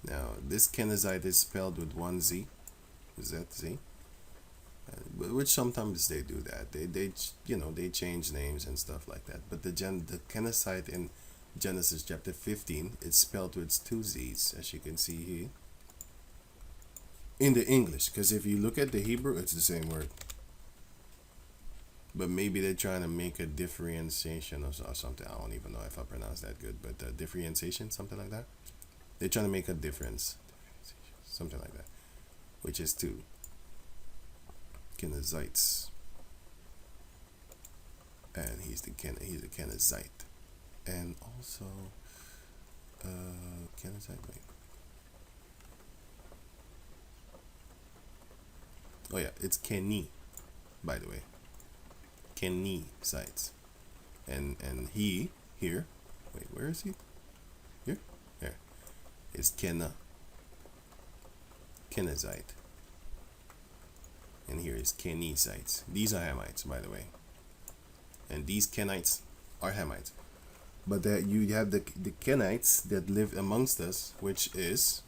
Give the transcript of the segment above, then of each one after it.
Now, this Kenizzite is spelled with one Z, Z, which sometimes they do that. They change names and stuff like that. But the Kenizzite in Genesis chapter 15, it's spelled with two Z's, as you can see here in the English. Because if you look at the Hebrew, it's the same word. But maybe they're trying to make a differentiation or something. I don't even know if I pronounced that good, but differentiation, something like that. They're trying to make a difference, something like that, which is two Kenizzites, and he's the Kenizzite, and also Kenizzite. Wait. Oh yeah, it's Kenny, by the way. Kenizzites, and he here. Wait, where is he? Here, there. Is Kenizzite, and here is Kenizzites. These are Hamites, by the way, and these Kenites are Hamites. But that you have the Kenites that live amongst us, which is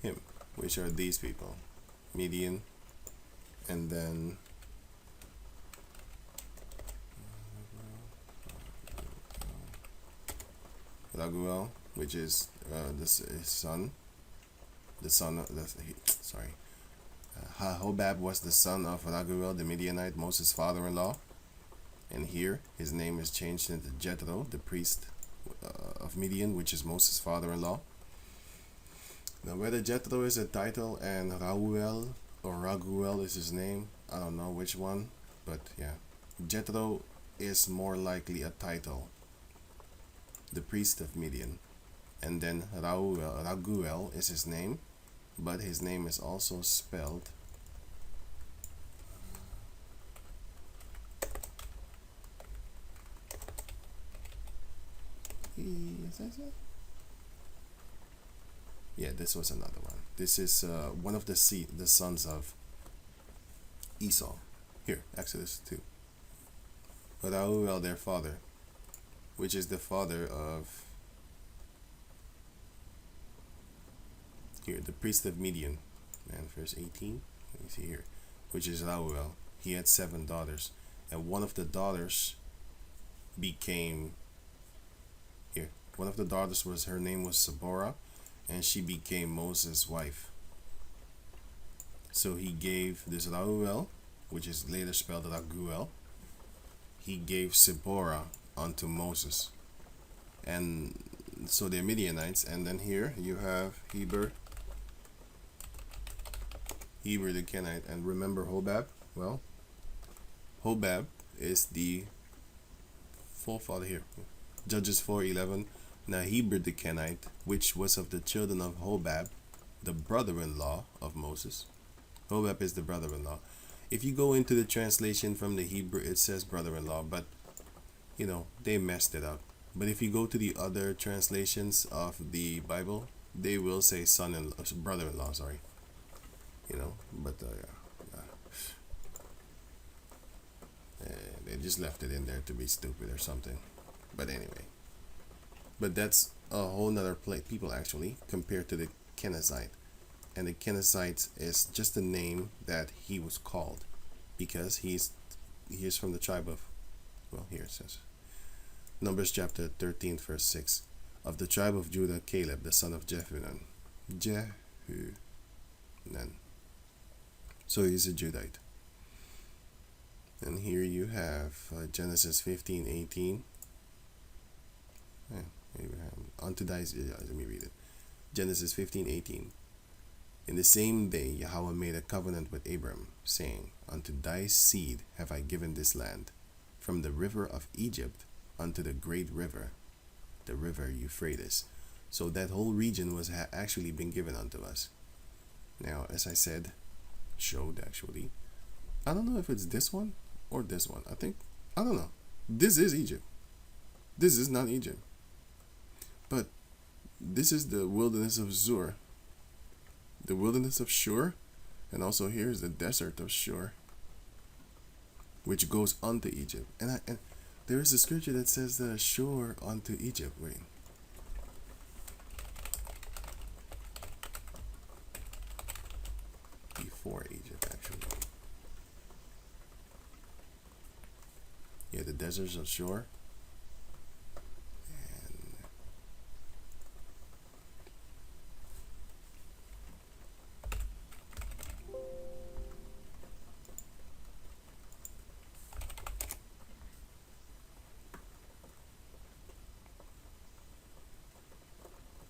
him, which are these people, Midian, and then Raguel, which is his son, the son of Hobab was the son of Raguel the Midianite, Moses' father-in-law, and here his name is changed into Jethro, the priest of Midian, which is Moses' father-in-law. Now, whether Jethro is a title and Rauel or Raguel is his name, I don't know which one, but yeah, Jethro is more likely a title, the priest of Midian, and then Raguel is his name, but his name is also spelled yeah, this was another one. This is one of the sons of Esau. Here, Exodus 2. Rauel, their father, which is the father of here, the priest of Midian, and verse 18. Let me see here, which is Rauel. He had 7 daughters, and one of the daughters became here. One of the daughters her name was Zipporah, and she became Moses' wife. So he gave this Rauel, which is later spelled Raguel, he gave Zipporah unto Moses. And so they're Midianites. And then here you have Heber the Kenite. And remember Hobab? Well, Hobab is the forefather here. Judges 4:11. Now Heber the Kenite, which was of the children of Hobab, the brother-in-law of Moses. Hobab is the brother-in-law. If you go into the translation from the Hebrew, it says brother-in-law, but they messed it up. But if you go to the other translations of the Bible, they will say brother-in-law, sorry. But they just left it in there to be stupid or something. But anyway. But that's a whole nother people actually, compared to the Kenizzite. And the Kenizzite is just the name that he was called, because he is from the tribe of, well, here it says, Numbers chapter 13 verse 6, of the tribe of Judah, Caleb the son of Jephunneh. So he's a Judite. And here you have Genesis 15:18. Abraham unto thy let me read it. Genesis 15:18. In the same day Yahweh made a covenant with Abram, saying, Unto thy seed have I given this land, from the river of Egypt unto the great river, the river Euphrates. So that whole region was actually been given unto us. Now, as I said, showed actually, I don't know if it's this one or this one. I don't know. This is Egypt. This is not Egypt. But this is the wilderness of Zur, the wilderness of Shur, and also here's the desert of Shur, which goes unto Egypt. And There is a scripture that says the shore unto Egypt. Wait. Before Egypt, actually. Yeah, the deserts of shore. And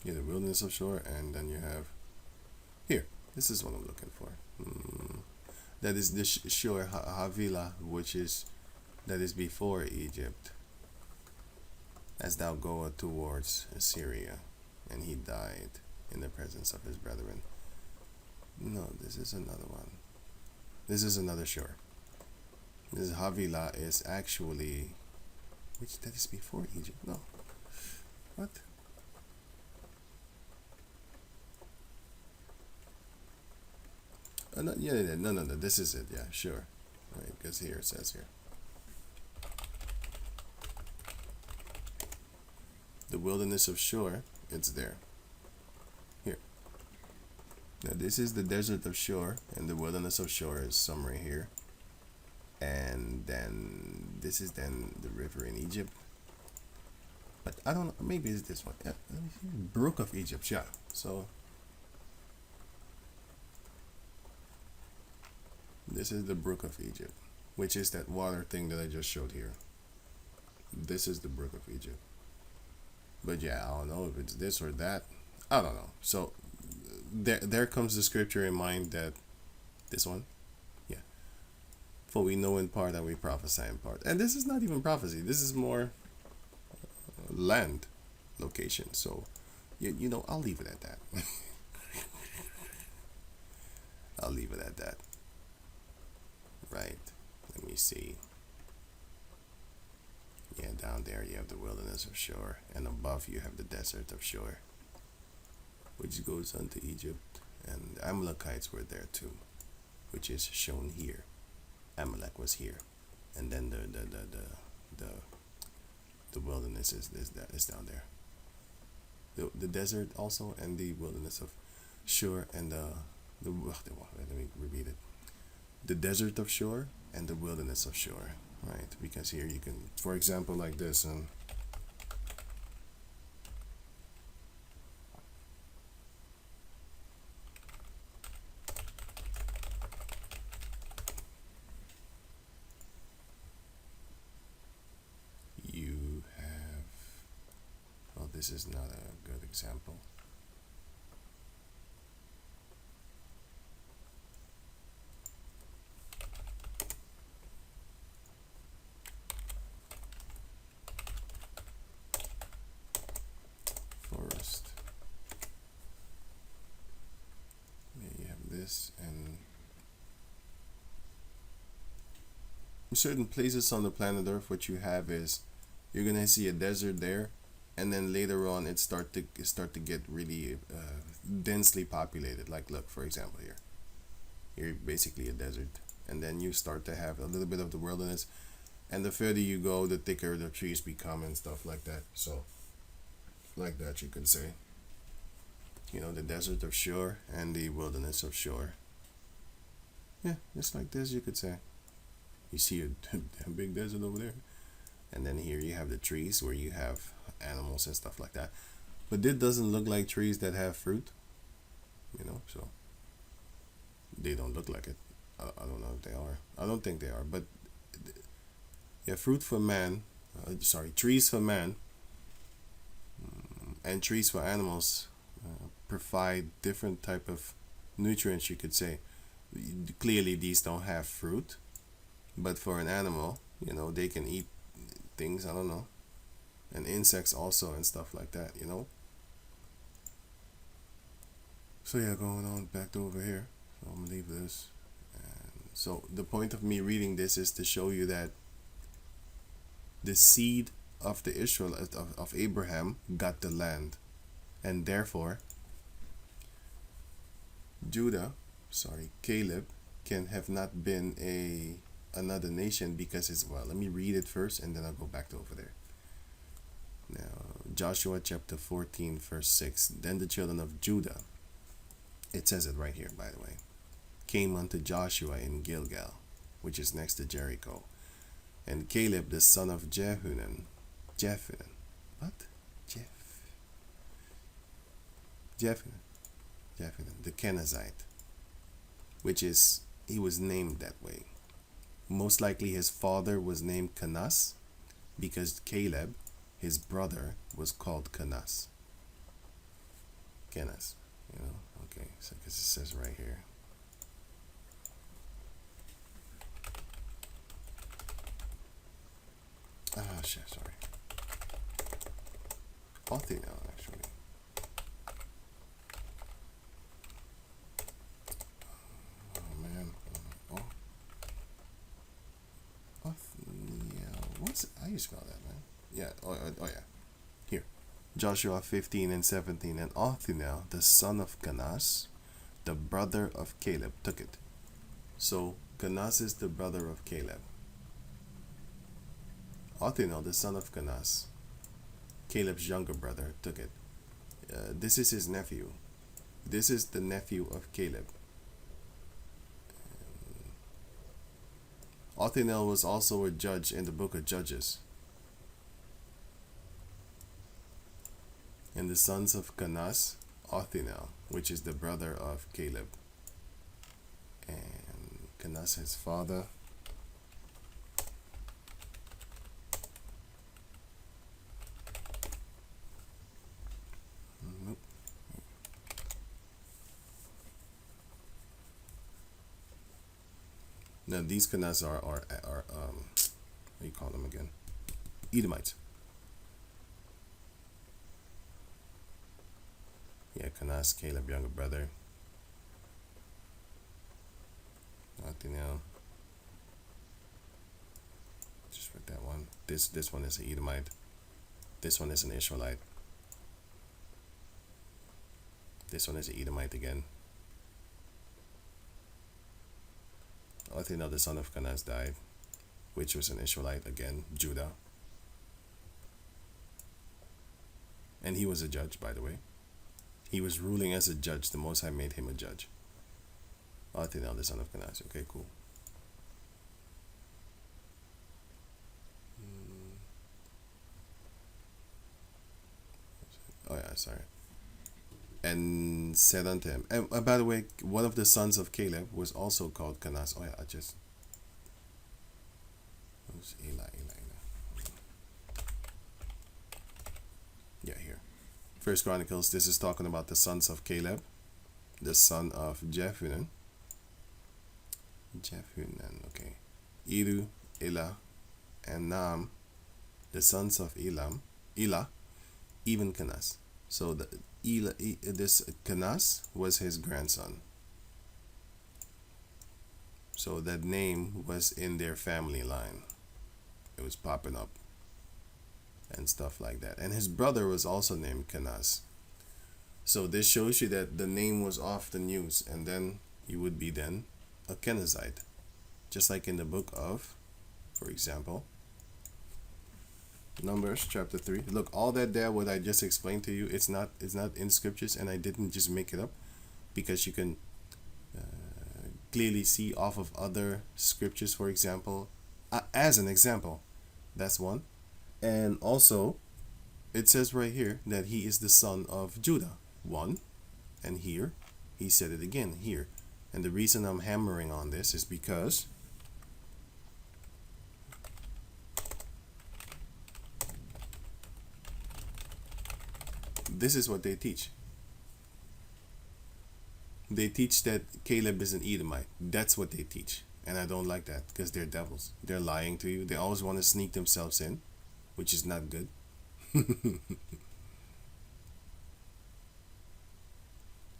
yeah, the wilderness of shore, and then you have here. This is what I'm looking for. That is the shore Havilah, which is that is before Egypt, as thou goest towards Assyria, and he died in the presence of his brethren. No, this is another one. This is another shore. This Havilah is actually, which that is before Egypt. No, what? No, no. This is it. Yeah, sure. Right, because here it says here. The wilderness of Shur, it's there. Here. Now this is the desert of Shur, and the wilderness of Shur is somewhere here. And then this is then the river in Egypt. But I don't know, maybe it's this one. Yeah, Brook of Egypt, yeah. So this is the Brook of Egypt, which is that water thing that I just showed here. This is the Brook of Egypt. But yeah, I don't know if it's this or that. I don't know. So there comes the scripture in mind that this one, yeah. For we know in part that we prophesy in part. And this is not even prophecy. This is more land location. So, you know, I'll leave it at that. I'll leave it at that. Right. Let me see. Yeah, down there you have the wilderness of Shur, and above you have the desert of Shur, which goes unto Egypt, and the Amalekites were there too, which is shown here. Amalek was here, and then the wilderness is down there. The desert also, and the wilderness of Shur, and let me repeat it. The desert of Shur and the wilderness of Shur. Right, because here you can, for example, like this, you have, well, this is not a good example. Forest. Yeah, you have this, and in certain places on the planet Earth, what you have is you're gonna see a desert there, and then later on it start to get really densely populated. Like, look, for example, you're basically a desert, and then you start to have a little bit of the wilderness, and the further you go, the thicker the trees become and stuff like that. So like that, you could say, you know, the desert of Shur and the wilderness of Shur. Yeah, just like this, you could say. You see a big desert over there, and then here you have the trees where you have animals and stuff like that. But it doesn't look like trees that have fruit, you know, so they don't look like it. I don't know if they are. I don't think they are, but yeah, fruit for man, trees for man, and trees for animals provide different type of nutrients, you could say. Clearly these don't have fruit, but for an animal, you know, they can eat things, I don't know, and insects also and stuff like that, you know. So yeah, going on back to over here, so I'm gonna leave this. And so the point of me reading this is to show you that the seed of the Israelite of Abraham got the land, and therefore Caleb can have not been a another nation because it's, well, let me read it first and then I'll go back to over there. Now, Joshua chapter 14, verse 6. Then the children of Judah, it says it right here, by the way, came unto Joshua in Gilgal, which is next to Jericho. And Caleb, the son of Jephunneh, what? Jephunneh, the Kenizzite, which is, he was named that way. Most likely his father was named Kenaz, because Caleb, his brother, was called Kenaz. Kenaz, you know, okay, so because it says right here. Ah, shit, sorry. Othniel, actually. Oh, man. Oh. Othniel. How you spell that, man? Yeah, oh yeah. Here. Joshua 15 and 17. And Othniel, the son of Kenaz, the brother of Caleb, took it. So, Kenaz is the brother of Caleb. Othniel, the son of Kenaz, Caleb's younger brother, took it. This is his nephew. This is the nephew of Caleb. Othniel was also a judge in the book of Judges. And the sons of Kenaz, Othniel, which is the brother of Caleb. And Kenaz, his father. Now these Kenaz are what do you call them again? Edomites. Yeah, Kenaz, Caleb, younger brother. Othniel. Just read that one. This one is an Edomite. This one is an Israelite. This one is an Edomite again. Othniel, the son of Kenaz, died, which was an Israelite again, Judah. And he was a judge, by the way. He was ruling as a judge. The Most High made him a judge. Othniel, the son of Kenaz. Okay, cool. Oh yeah, sorry. And said unto him, and by the way, one of the sons of Caleb was also called Kenaz. Oh yeah, it was Eli. Yeah, here. First Chronicles, this is talking about the sons of Caleb, the son of Jephunneh, okay. Iru, Elah, and Naam, the sons of Elah, even Kenaz. So this Kenaz was his grandson. So that name was in their family line. It was popping up and stuff like that. And his brother was also named Kenaz. So this shows you that the name was often used, and then you would be then a Kenizzite. Just like in the book of, for example, Numbers chapter 3. Look, all that there, what I just explained to you, it's not in scriptures, and I didn't just make it up, because you can clearly see off of other scriptures, for example, as an example. That's one. And also, it says right here that he is the son of Judah. One. And here, he said it again here. And the reason I'm hammering on this is because this is what they teach. They teach that Caleb is an Edomite. That's what they teach. And I don't like that, because they're devils. They're lying to you. They always want to sneak themselves in, which is not good.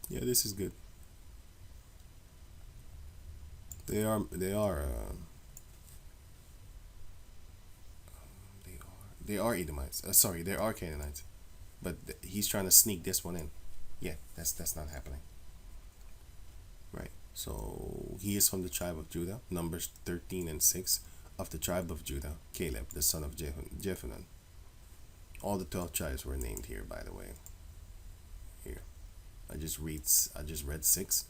Yeah, this is good. They are Edomites. Sorry, they are Canaanites. But he's trying to sneak this one in. Yeah, that's not happening. Right. So he is from the tribe of Judah. Numbers 13 and 6. Of the tribe of Judah, Caleb, the son of Jephunneh. All the 12 tribes were named here, by the way. Here, I just read 6,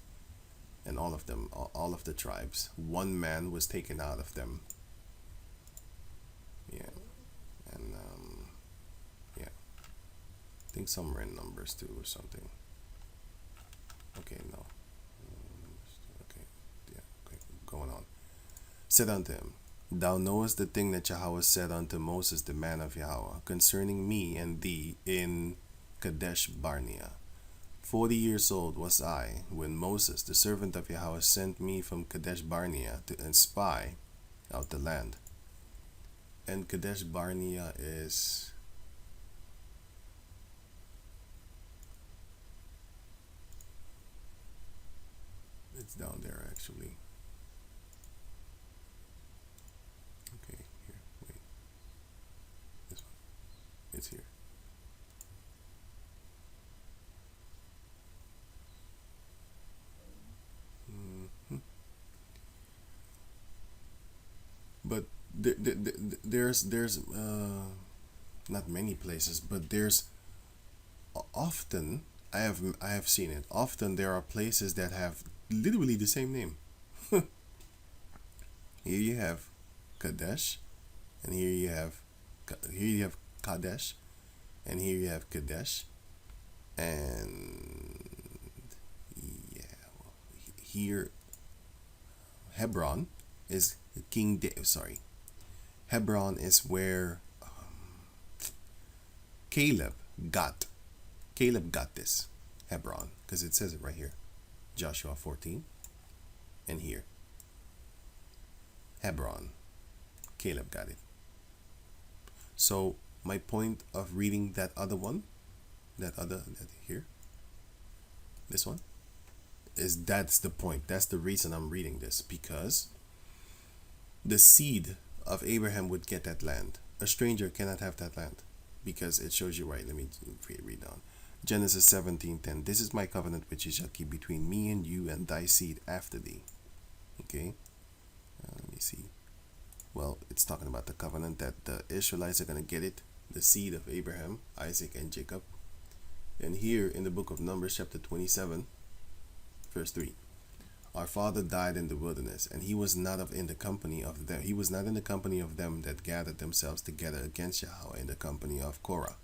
and all of them, all of the tribes. One man was taken out of them. Yeah, and yeah, I think some were in Numbers too or something. Okay, no. Okay, yeah, okay, going on. Said unto him, Thou knowest the thing that Yahweh said unto Moses, the man of Yahweh, concerning me and thee in Kadesh Barnea. 40 years old was I when Moses, the servant of Yahweh, sent me from Kadesh Barnea to spy out the land. And Kadesh Barnea is it's down there actually. Okay, here, wait. This one. It's here. But there's not many places, but there's often I have seen it. Often there are places that have literally the same name. Here you have Kadesh, and here you have Kadesh, and here you have Kadesh, and yeah, well, here Hebron is King David. Sorry, Hebron is where Caleb got this Hebron, because it says it right here, Joshua 14, and here Hebron, Caleb got it. So my point of reading that other one, that here, this one, is that's the point. That's the reason I'm reading this, because the seed of Abraham would get that land. A stranger cannot have that land, because it shows you right. Let me read on. Genesis 17:10. This is my covenant which you shall keep between me and you and thy seed after thee. Okay. Let me see. Well, it's talking about the covenant that the Israelites are going to get it, the seed of Abraham, Isaac, and Jacob. And here in the book of Numbers, chapter 27, verse 3. Our father died in the wilderness, and he was not in the company of them. He was not in the company of them that gathered themselves together against Yahweh in the company of Korah,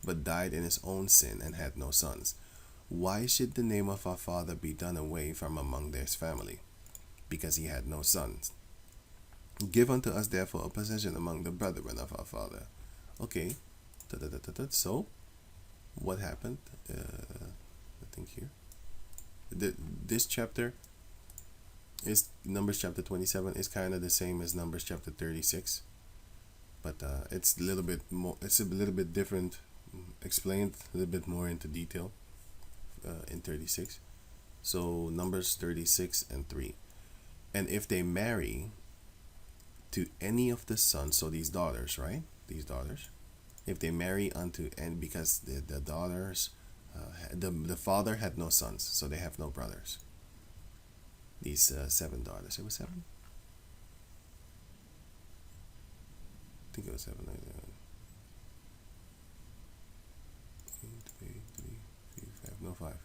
but died in his own sin and had no sons. Why should the name of our father be done away from among their family? Because he had no sons. Give unto us therefore a possession among the brethren of our father. Okay, so what happened? I think here. This chapter is Numbers chapter 27 is kind of the same as Numbers chapter 36, but it's a little bit more. It's a little bit different, explained a little bit more into detail in 36. So Numbers 36 and 3, and if they marry to any of the sons, so these daughters, right? These daughters, if they marry unto, and because the daughters, the father had no sons, so they have no brothers. These 7 daughters. It was 7. I think it was 7. 5. No, 5.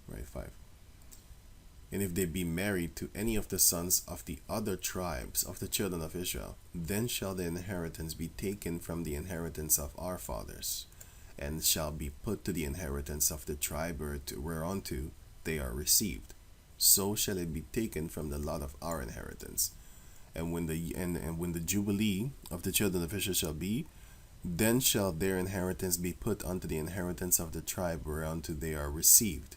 Right, 5. And if they be married to any of the sons of the other tribes of the children of Israel, then shall the inheritance be taken from the inheritance of our fathers, and shall be put to the inheritance of the tribe whereunto they are received. So shall it be taken from the lot of our inheritance. And when the jubilee of the children of Israel shall be, then shall their inheritance be put unto the inheritance of the tribe whereunto they are received.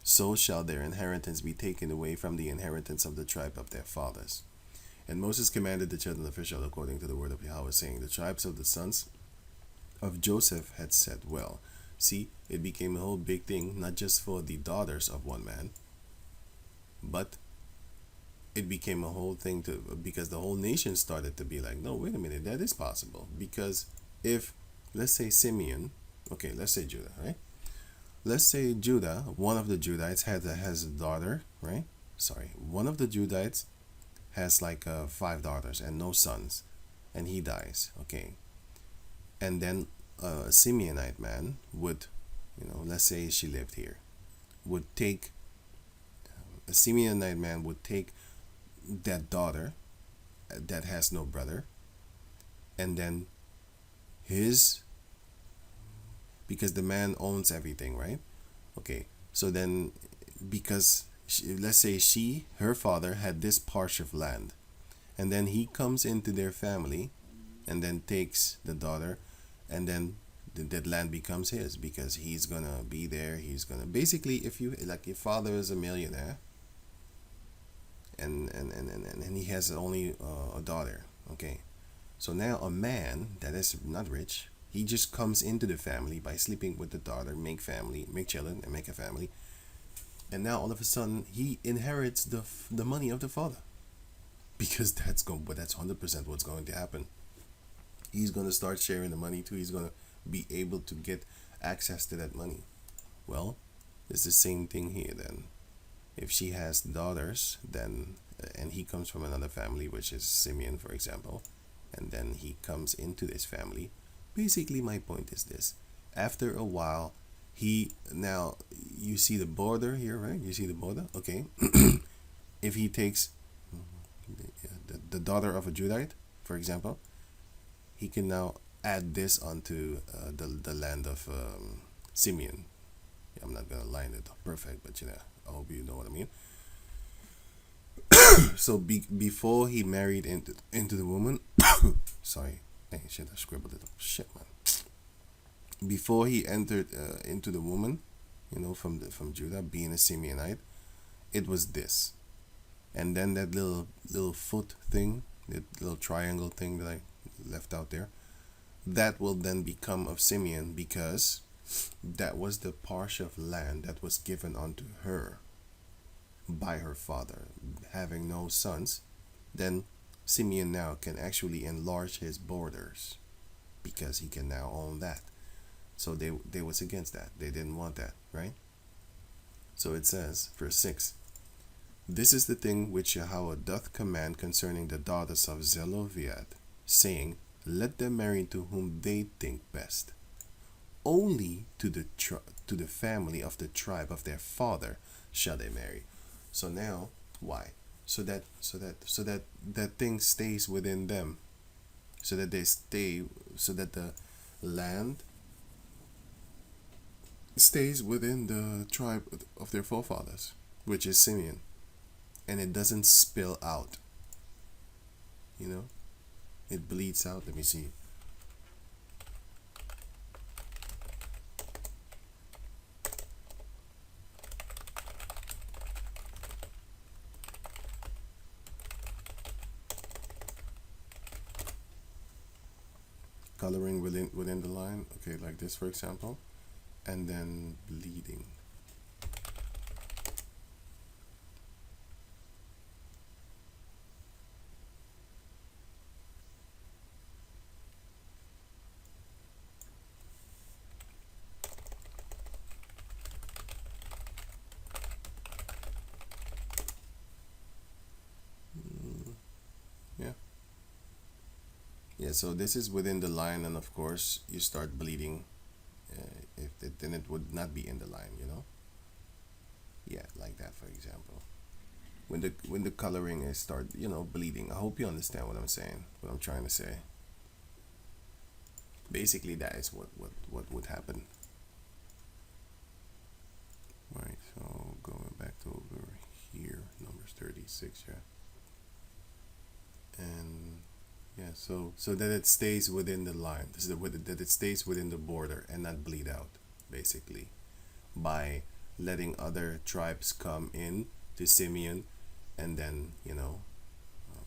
So shall their inheritance be taken away from the inheritance of the tribe of their fathers. And Moses commanded the children of Israel according to the word of Yahweh, saying, The tribes of the sons of Joseph had said, well. See, it became a whole big thing, not just for the daughters of one man, but it became a whole thing because the whole nation started to be like, no, wait a minute, that is possible. Because if, let's say Simeon, okay, let's say Judah, right? let's say Judah, one of the Judites has a daughter, right? Sorry, one of the Judites has like 5 daughters and no sons, and he dies. Okay, and then a Simeonite man would, let's say she lived here, would take a Simeonite man would take that daughter that has no brother, and then his, because the man owns everything, right? Okay, so then because let's say her father had this parcel of land, and then he comes into their family and then takes the daughter, and then that land becomes his because he's gonna be there. He's gonna basically, if you like, your father is a millionaire, and he has only a daughter. Okay, so now a man that is not rich, he just comes into the family by sleeping with the daughter, make children, and make a family, and now all of a sudden he inherits the money of the father, because that's 100% what's going to happen. He's gonna start sharing the money too. He's gonna be able to get access to that money. Well, it's the same thing here then. If she has daughters, then and he comes from another family, which is Simeon, for example, and then he comes into this family. Basically, my point is this: after a while, now you see the border here, right? You see the border, okay? If he takes the daughter of a Judite, for example, he can now add this onto the land of Simeon. I'm not gonna line it up perfect, but I hope you know what I mean. So before he married into the woman, sorry, hey shit, I scribbled it up. Shit, man. Before he entered into the woman, from Judah, being a Simeonite, it was this, and then that little foot thing, that little triangle thing that I left out there, that will then become of Simeon, because that was the portion of land that was given unto her by her father. Having no sons, then Simeon now can actually enlarge his borders because he can now own that. So they was against that. They didn't want that, right? So it says, verse 6, "This is the thing which Yahweh doth command concerning the daughters of Zelophehad, saying, Let them marry to whom they think best. Only to the family of the tribe of their father shall they marry." So now, why? So that thing stays within them, so that the land stays within the tribe of their forefathers, which is Simeon, and it doesn't spill out. It bleeds out. Let me see. Coloring within the line, okay, like this, for example, and then bleeding. Yeah, so this is within the line, and of course you start bleeding. Then it would not be in the line, Yeah, like that, for example. When the coloring is start, bleeding. I hope you understand what I'm saying, what I'm trying to say. Basically, that is what would happen. Right. So going back to over here, numbers 36, yeah. And yeah, so that it stays within the line. That it stays within the border and not bleed out, basically, by letting other tribes come in to Simeon, and then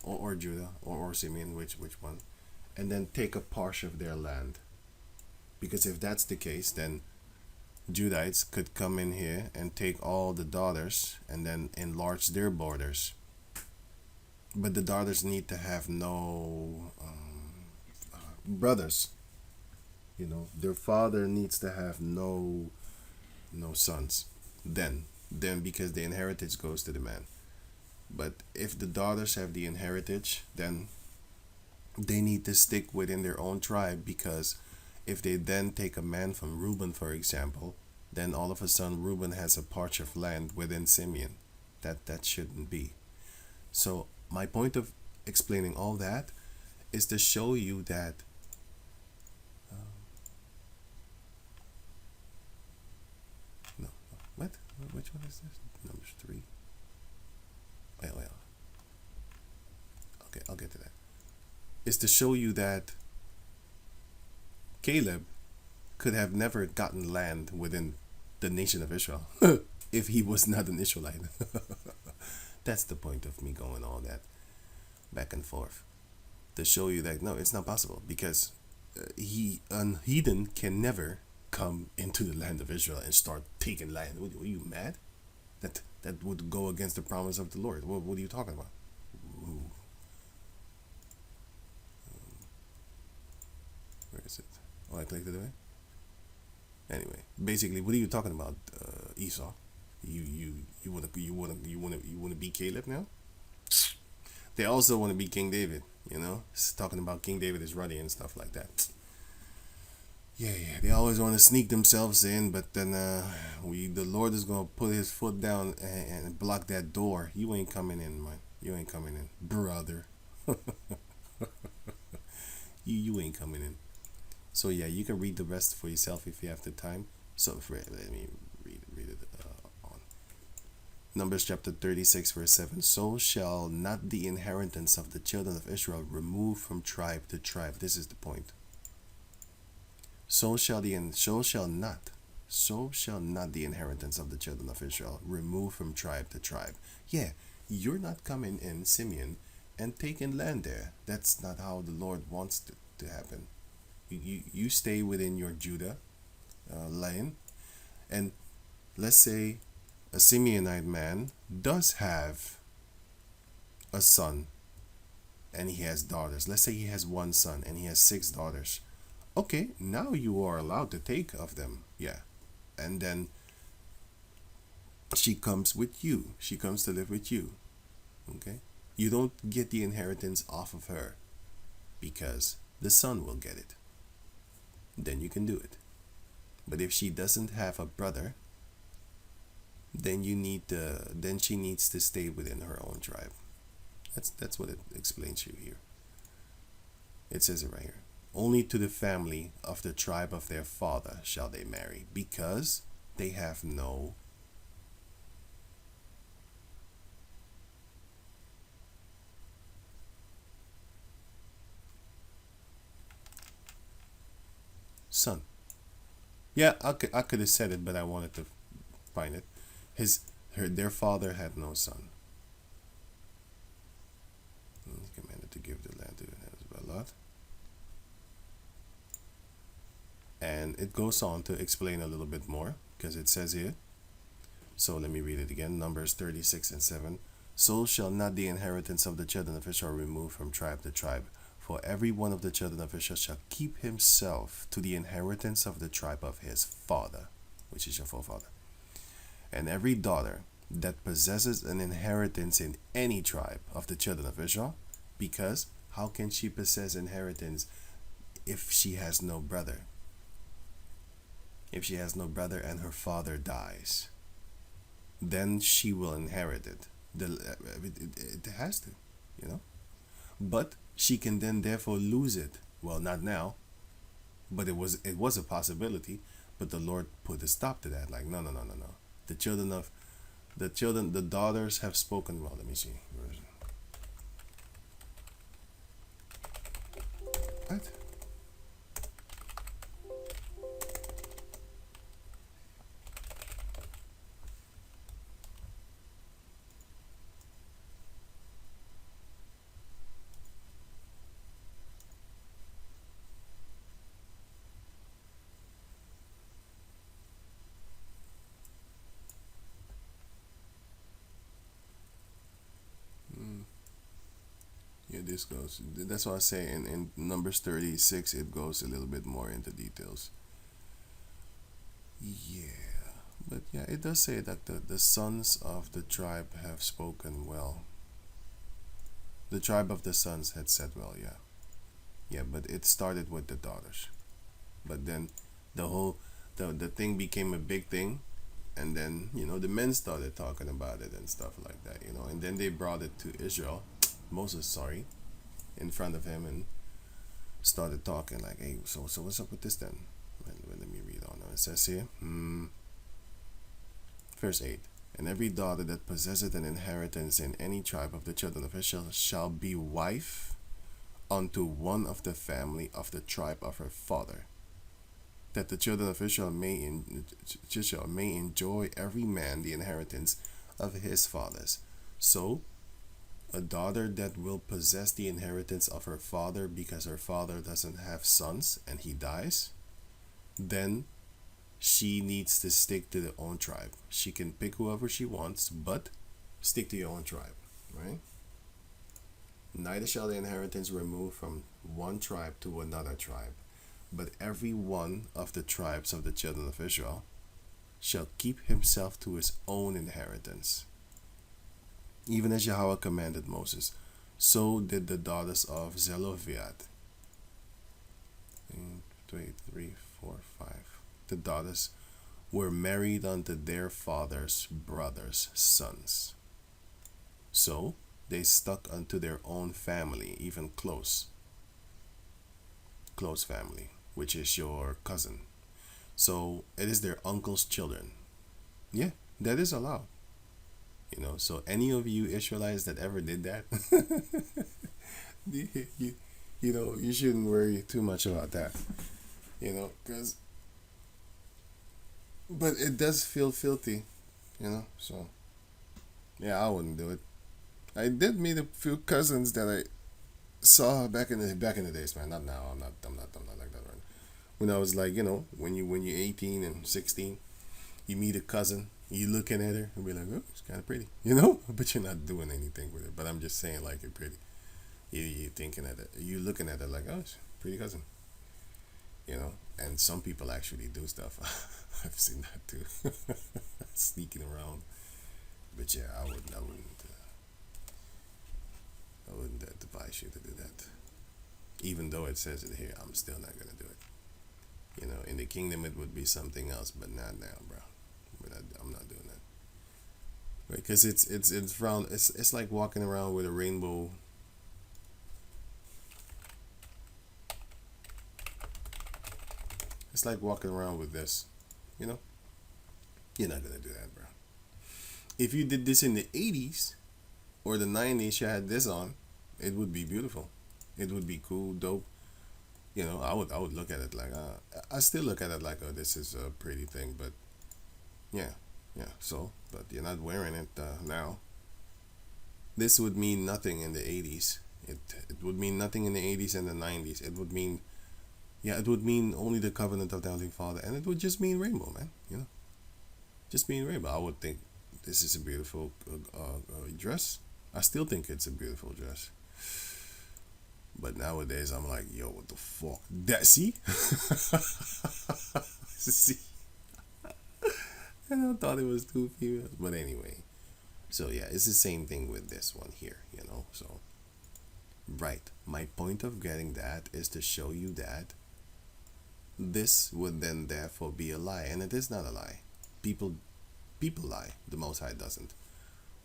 or Judah or Simeon, which one, and then take a portion of their land. Because if that's the case, then Judites could come in here and take all the daughters and then enlarge their borders. But the daughters need to have no brothers. Their father needs to have no no sons. Then because the inheritance goes to the man. But if the daughters have the inheritance, then they need to stick within their own tribe, because if they then take a man from Reuben, for example, then all of a sudden Reuben has a patch of land within Simeon. That shouldn't be. So my point of explaining all that is to show you that no, what? Which one is this? Numbers 3. Well, okay, I'll get to that. Is to show you that Caleb could have never gotten land within the nation of Israel if he was not an Israelite. That's the point of me going all that back and forth, to show you that no, it's not possible, because a heathen can never come into the land of Israel and start taking land. Were you mad? That would go against the promise of the Lord. What are you talking about? Ooh. Where is it? Oh, I clicked it away. Anyway, basically, what are you talking about, Esau? You wanna be Caleb now? They also want to be King David. It's talking about King David is ruddy and stuff like that. Yeah. They always want to sneak themselves in, but then the Lord is gonna put His foot down and block that door. You ain't coming in, man. You ain't coming in, brother. you ain't coming in. So yeah, you can read the rest for yourself if you have the time. So let me read it on. Numbers chapter 36 verse 7. So shall not the inheritance of the children of Israel remove from tribe to tribe. This is the point. So shall not the inheritance of the children of Israel remove from tribe to tribe. Yeah, you're not coming in, Simeon, and taking land there. That's not how the Lord wants it to happen. You stay within your Judah line, and let's say a Simeonite man does have a son and he has daughters. Let's say he has one son and he has 6 daughters. Okay, now you are allowed to take of them. Yeah. And then she comes with you. She comes to live with you. Okay? You don't get the inheritance off of her, because the son will get it. Then you can do it. But if she doesn't have a brother, then she needs to stay within her own tribe. That's what it explains you here. It says it right here. Only to the family of the tribe of their father shall they marry, because they have no son. Yeah, I could have said it, but I wanted to find it. Their father had no son. He's commanded to give the land to Israelite. And it goes on to explain a little bit more, because it says here. So let me read it again. Numbers 36 and 7. So shall not the inheritance of the children of Israel remove from tribe to tribe. For every one of the children of Israel shall keep himself to the inheritance of the tribe of his father, which is your forefather. And every daughter that possesses an inheritance in any tribe of the children of Israel, because how can she possess inheritance if she has no brother? If she has no brother and her father dies, then she will inherit it. It has to, But she can then therefore lose it. Well, not now, but it was a possibility. But the Lord put a stop to that. Like, no. The daughters have spoken. Well, let me see. What? Yeah, this goes. That's why I say in Numbers 36, it goes a little bit more into details. Yeah, But yeah, it does say that the sons of the tribe have spoken well. The tribe of the sons had said well, yeah. Yeah, but it started with the daughters. But then the whole the thing became a big thing, and then the men started talking about it and stuff like that, and then they brought it to Israel, Moses, sorry, in front of him, and started talking like, hey, so what's up with this then? Let me read on. It says here, verse 8. And every daughter that possesseth an inheritance in any tribe of the children of Israel shall be wife unto one of the family of the tribe of her father, that the children of Israel may enjoy every man the inheritance of his fathers. So, a daughter that will possess the inheritance of her father because her father doesn't have sons and he dies, then she needs to stick to their own tribe. She can pick whoever she wants, but stick to your own tribe, right? Neither shall the inheritance remove from one tribe to another tribe, but every one of the tribes of the children of Israel shall keep himself to his own inheritance. Even as Yahweh commanded Moses, so did the daughters of Zelophehad. 3, 4, 5. The daughters were married unto their father's brothers' sons. So they stuck unto their own family, even close family, which is your cousin. So it is their uncle's children. Yeah, that is allowed. So any of you Israelites that ever did that, you shouldn't worry too much about that. Because, but it does feel filthy, so yeah, I wouldn't do it. I did meet a few cousins that I saw back in the days, man. Not now. I'm not like that, right? When I was like, when you're 18 and 16, you meet a cousin, you looking at her and be like, oh, it's kind of pretty, but you're not doing anything with it. But I'm just saying, like, you're pretty. You thinking at it, you looking at it like, oh, it's a pretty cousin, And some people actually do stuff. I've seen that too, sneaking around. But yeah, I wouldn't advise you to do that. Even though it says it here, I'm still not gonna do it. In the kingdom it would be something else, but not now, bro. But I'm not doing that. Right? Because it's round. It's like walking around with a rainbow. It's like walking around with this. You're not gonna do that, bro. If you did this in the 80s or the 90s, you had this on, it would be beautiful. It would be cool, dope. I would look at it like, I still look at it like, oh, this is a pretty thing, but yeah. So, but you're not wearing it now. This would mean nothing in the 80s. It would mean nothing in the 80s and the 90s. It would mean only the covenant of the Heavenly Father, and it would just mean rainbow, man. Just mean rainbow. I would think this is a beautiful dress. I still think it's a beautiful dress. But nowadays, I'm like, yo, what the fuck? See? See? And I thought it was two females. But anyway. So, yeah, it's the same thing with this one here, So, right. My point of getting that is to show you that this would then therefore be a lie. And it is not a lie. People lie. The Most High doesn't.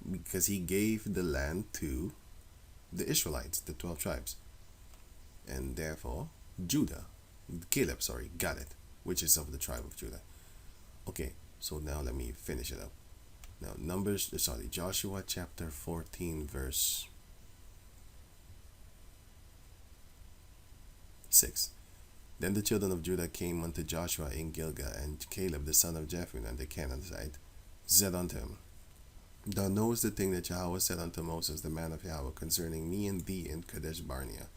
Because he gave the land to the Israelites, the 12 tribes. And therefore, Caleb, got it, which is of the tribe of Judah. Okay, so now let me finish it up. Now, Joshua chapter 14, verse 6. Then the children of Judah came unto Joshua in Gilgal, and Caleb the son of Jephunneh the Canaanite said unto him, Thou knowest the thing that Yahweh said unto Moses, the man of Yahweh, concerning me and thee in Kadesh Barnea.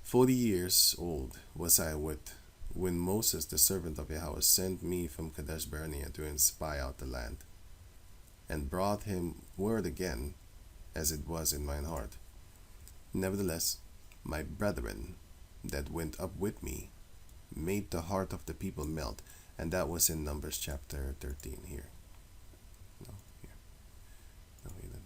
40 years old was I when Moses, the servant of Yahweh, sent me from Kadesh Barnea to spy out the land, and brought him word again, as it was in mine heart. Nevertheless, my brethren that went up with me made the heart of the people melt, And that was in Numbers chapter 13 here. No, here. No, he didn't.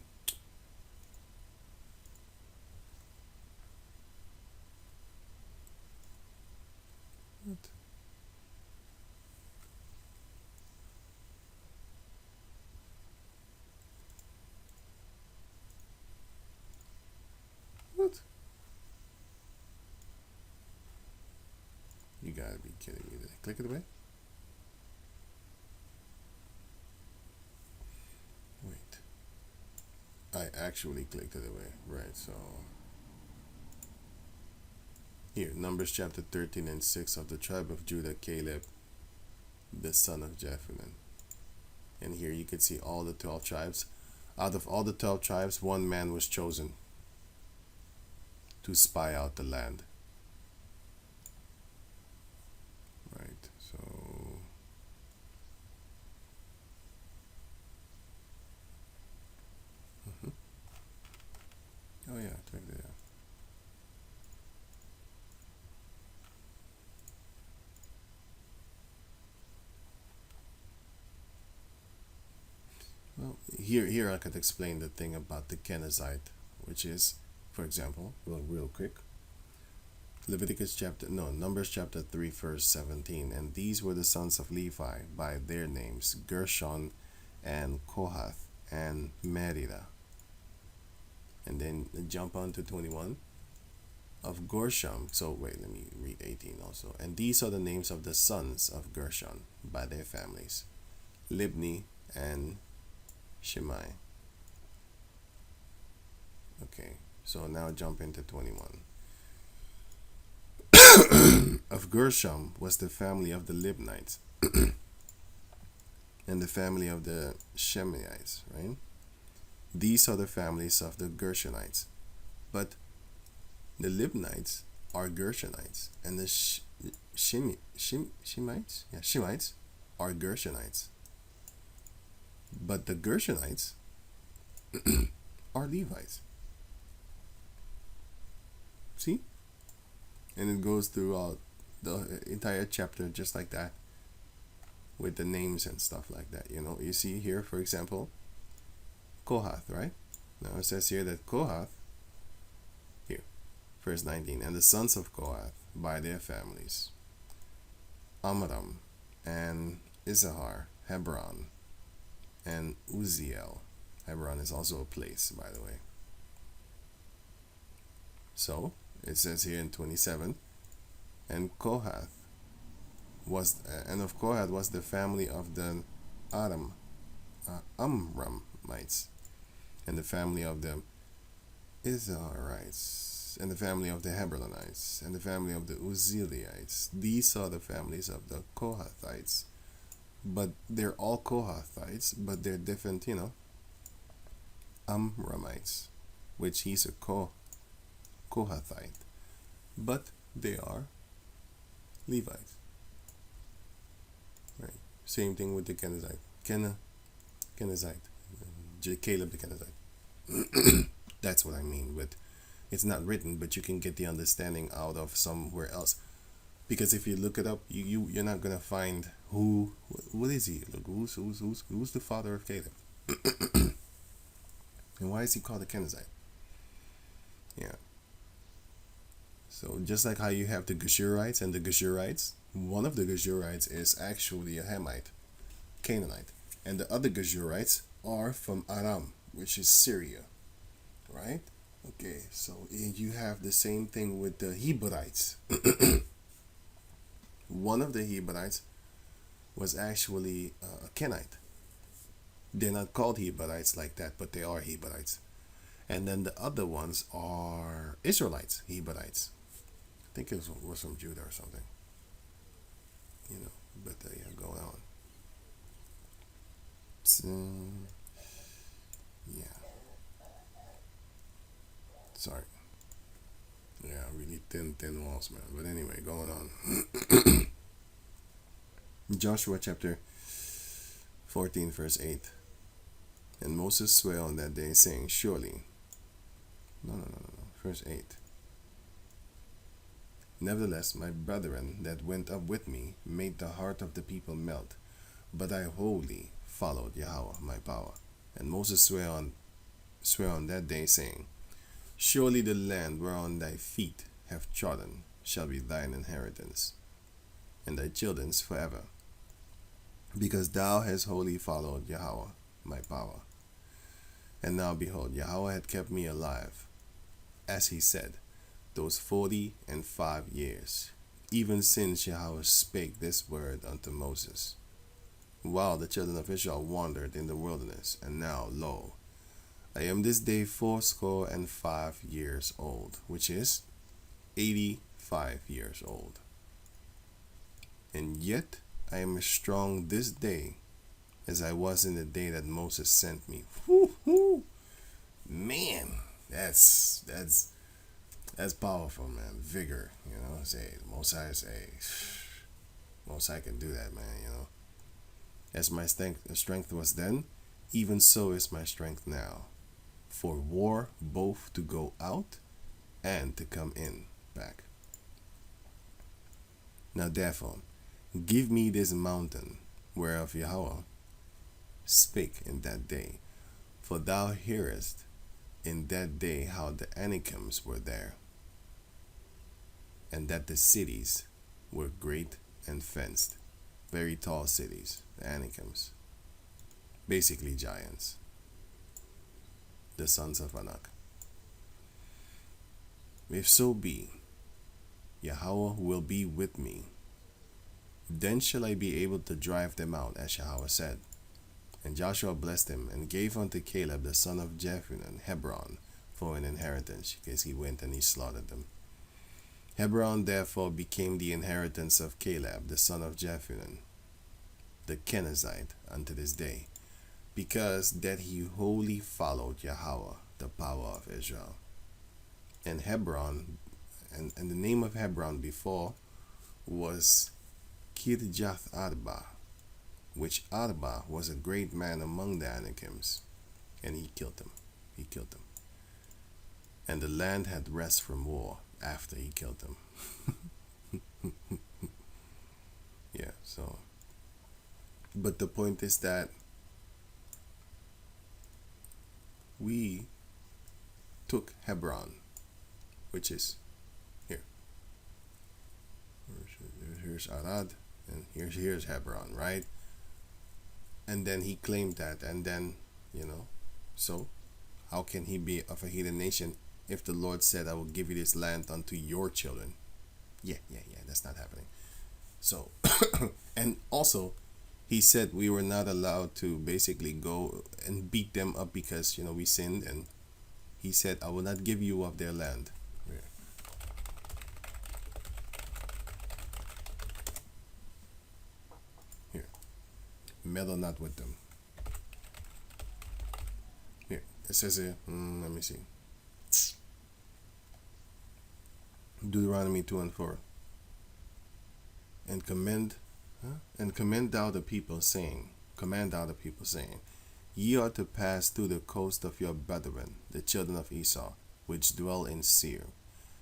What? What? You gotta be kidding me. Did I click it away? Wait. I actually clicked it away. Right, so. Here, Numbers chapter 13 and 6 of the tribe of Judah, Caleb, the son of Jephunneh. And here you can see all the 12 tribes. Out of all the 12 tribes, one man was chosen to spy out the land. Right, so oh yeah, check that out. Well, here I could explain the thing about the Kenizzite, which is, for example, well, real quick, Numbers chapter 3, verse 17. And these were the sons of Levi by their names, Gershon and Kohath and Merida. And then jump on to 21 of Gershon. So wait, let me read 18 also. And these are the names of the sons of Gershon by their families, Libni and Shimei. Okay, so now jump into 21. Of Gershom was the family of the Libnites and the family of the Shemaites, right? These are the families of the Gershonites. But the Libnites are Gershonites, and the Shemites? Yeah, Shemites are Gershonites. But the Gershonites are Levites. See? And it goes throughout the entire chapter just like that, with the names and stuff like that. You know, you see here, for example, Kohath, right? Now it says here that Kohath, here, verse 19, and the sons of Kohath by their families, Amram and Issachar, Hebron, and Uziel. Hebron is also a place, by the way. So it says here in 27, and Kohath was, and of Kohath was the family of the Amramites, and the family of the Israelites, and the family of the Hebronites, and the family of the Uzzielites. These are the families of the Kohathites. But they're all Kohathites, but they're different, you know. Amramites, which he's a Kohathite, but they are Levites. Right. Same thing with the Kenizzite. Kenizzite. Caleb the Kenizzite. That's what I mean. But it's not written, but you can get the understanding out of somewhere else. Because if you look it up, you're not gonna find what is he? Look, who's the father of Caleb? And why is he called a Kenizzite? Yeah. So just like how you have the Geshurites and the Geshurites, one of the Geshurites is actually a Hamite, Canaanite, and the other Geshurites are from Aram, which is Syria, right? Okay, so you have the same thing with the Hebrites. One of the Hebrites was actually a Kenite. They're not called Hebrites like that, but they are Hebrites. And then the other ones are Israelites, Hebrites. I think it was from Judah or something. You know, but yeah, going on. So, yeah. Sorry. Yeah, really thin walls, man. But anyway, going on. Joshua chapter 14, verse 8. And Moses swore on that day, saying, surely. No. Verse 8. Nevertheless, my brethren that went up with me made the heart of the people melt, but I wholly followed Yahweh my power. And Moses sware on that day, saying, Surely the land whereon thy feet have trodden shall be thine inheritance, and thy children's forever, because thou hast wholly followed Yahweh my power. And now behold, Yahweh had kept me alive, as he said, those 45 years, even since Yahweh spake this word unto Moses, while the children of Israel wandered in the wilderness. And now, lo, I am this day 85 years old, which is 85 years old. And yet I am as strong this day as I was in the day that Moses sent me. Woo-hoo. Man, that's powerful, man. Vigor, say Most High can do that, man. As my strength was then, even so is my strength now, for war both to go out and to come in back. Now therefore, give me this mountain whereof Yahweh spake in that day, for thou hearest in that day how the Anakims were there, and that the cities were great and fenced, very tall cities, the Anakims, basically giants, the sons of Anak. If so be, Yahweh will be with me, then shall I be able to drive them out, as Yahweh said. And Joshua blessed him, and gave unto Caleb the son of Jephunneh Hebron for an inheritance, because he went and he slaughtered them. Hebron therefore became the inheritance of Caleb the son of Jephunneh, the Kenizzite, unto this day, because that he wholly followed Yahweh, the power of Israel. And Hebron, and the name of Hebron before was Kirjath Arba, which Arba was a great man among the Anakims, and he killed them. And the land had rest from war after he killed them. Yeah, so. But the point is that we took Hebron, which is here. Here's Arad, and here's Hebron, right? And then he claimed that, and then, so how can he be of a heathen nation if the Lord said, I will give you this land unto your children? Yeah, that's not happening. So, and also, he said we were not allowed to basically go and beat them up because, we sinned, and he said, I will not give you of their land. Here. Meddle not with them. Here. It says here, let me see. Deuteronomy 2:4. And command thou the people, saying, Ye are to pass through the coast of your brethren, the children of Esau, which dwell in Seir,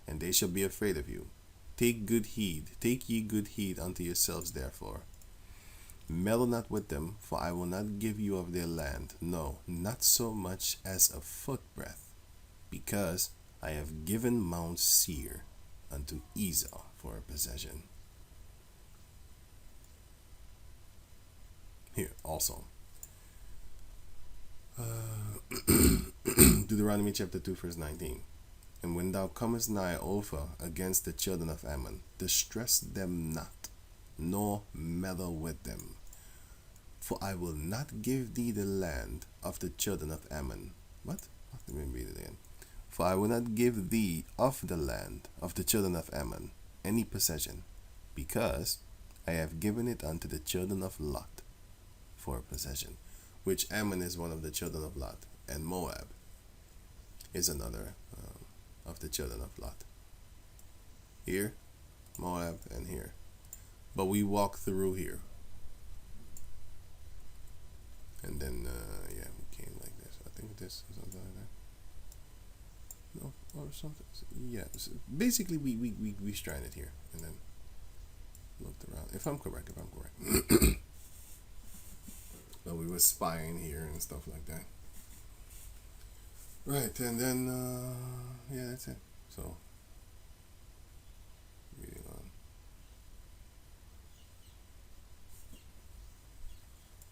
and they shall be afraid of you. Take ye good heed unto yourselves, therefore. Meddle not with them, for I will not give you of their land, no, not so much as a footbreadth, because I have given Mount Seir unto Esau for a possession. Here also, Deuteronomy chapter 2 verse 19. And when thou comest nigh over against the children of Ammon, distress them not, nor meddle with them. For I will not give thee the land of the children of Ammon. What? Let me read it again. For I will not give thee of the land of the children of Ammon any possession, because I have given it unto the children of Lot for a possession, which Ammon is one of the children of Lot, and Moab is another of the children of Lot. Here, Moab, and here. But we walk through here. And then, we came like this. I think this is something like that. No, or something. Yeah, so basically we stranded here and then looked around. If I'm correct. But we were spying here and stuff like that. Right, and then yeah, that's it. So reading on.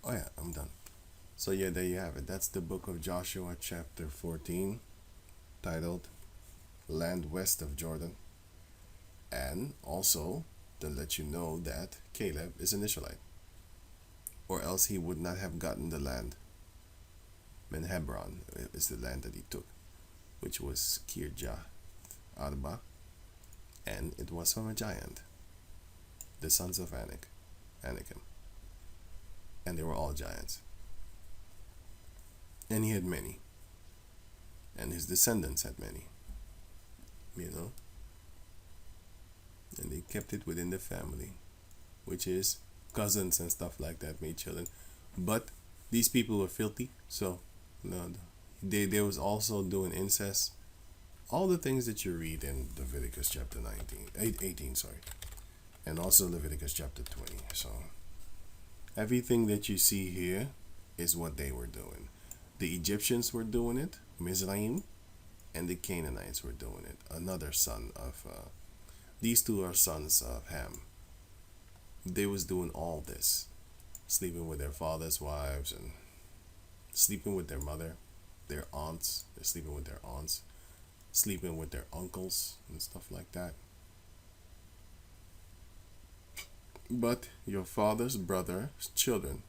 Oh yeah, I'm done. So yeah, there you have it. That's the book of Joshua, chapter 14, titled "Land West of Jordan," and also to let you know that Caleb is an Israelite, or else he would not have gotten the land. And Hebron is the land that he took, which was Kirjath Arba, and it was from a giant, the sons of Anakim, and they were all giants. And he had many, and his descendants had many, and they kept it within the family, which is cousins and stuff like that made children. But these people were filthy, so no, they was also doing incest, all the things that you read in Leviticus chapter 18, sorry, and also Leviticus chapter 20. So everything that you see here is what they were doing. The Egyptians were doing it, Mizraim, and the Canaanites were doing it. Another son of these two are sons of Ham. They was doing all this, sleeping with their father's wives and sleeping with their mother, their aunts. They're sleeping with their aunts, sleeping with their uncles and stuff like that. But your father's brother's children,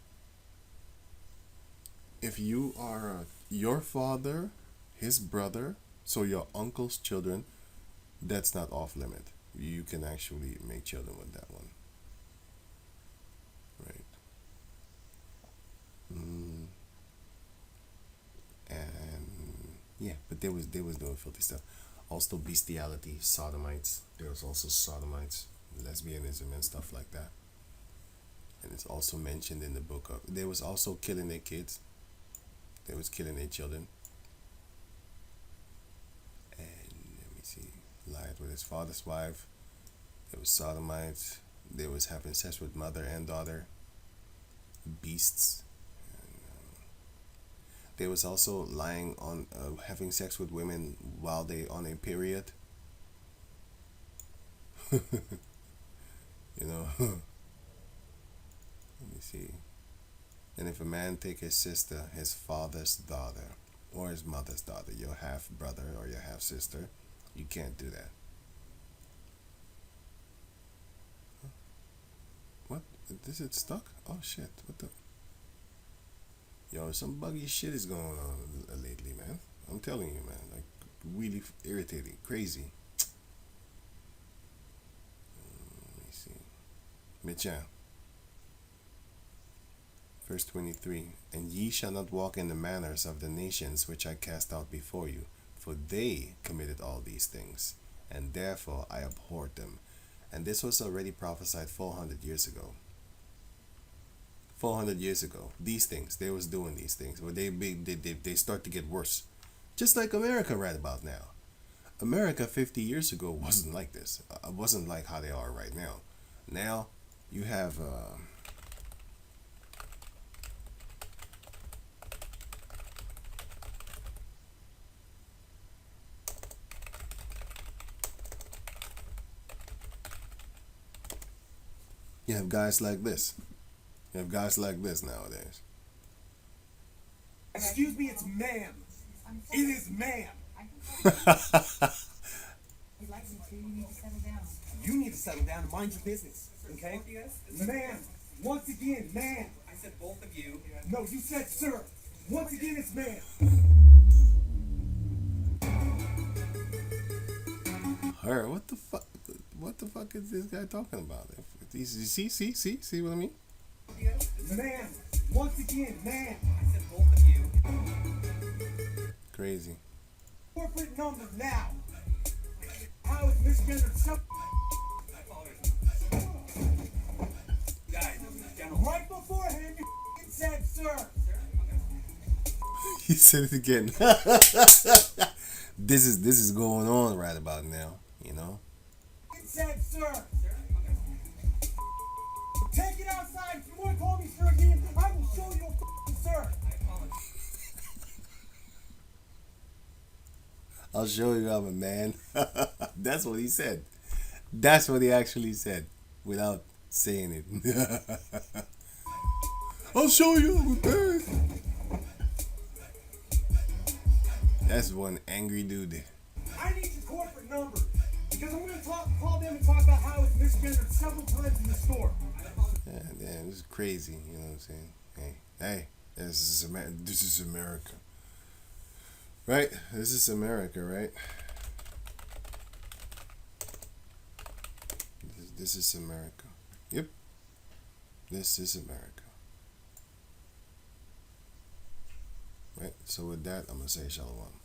if you are your father, his brother, so your uncle's children, that's not off limit. You can actually make children with that one. Right. And yeah, but they was doing filthy stuff. Also bestiality, sodomites. There was also sodomites, lesbianism and stuff like that. And it's also mentioned in the book of. They was also killing their kids. They was killing their children. And let me see, lied with his father's wife. There was sodomites. They was having sex with mother and daughter. Beasts. They was also lying on having sex with women while they on a period. Let me see. And if a man take his sister, his father's daughter, or his mother's daughter, your half brother or your half sister, you can't do that. What? Is it stuck? Oh shit! What the? Yo, some buggy shit is going on lately, man. I'm telling you, man. Like, really irritating, crazy. Let me see. Mitcha. Verse 23. And ye shall not walk in the manners of the nations which I cast out before you, for they committed all these things, and therefore I abhorred them. And this was already prophesied 400 years ago. 400 years ago, these things, they was doing these things, but they start to get worse, just like America right about now. America 50 years ago wasn't like this. It wasn't like how they are right now. Now you have you have guys like this. You have guys like this nowadays. Excuse me, it's ma'am. It is ma'am. You need to settle down and mind your business, okay? Ma'am, once again, ma'am. I said both of you. No, you said sir. Once again, it's ma'am. Her, what the fuck? What the fuck is this guy talking about? See what I mean? Ma'am, once again, ma'am. I said both of you. Crazy. Corporate number now. How is misgendered stuff? I apologize. Guys, this is general. Right beforehand, you said sir. He said it again. this is going on right about now, you know. It said, sir. Take it outside. If you want to call me sir again, I will show you a f***ing sir. I apologize. I'll show you I'm a man. That's what he said. That's what he actually said without saying it. I'll show you I'm a man. That's one angry dude. I need your corporate number because I'm going to call them and talk about how it's misgendered several times in the store. Yeah, damn, this is crazy. You know what I'm saying? Hey, this is America, right? This is America, right? This is America. Yep, this is America. Right. So with that, I'm gonna say shalom.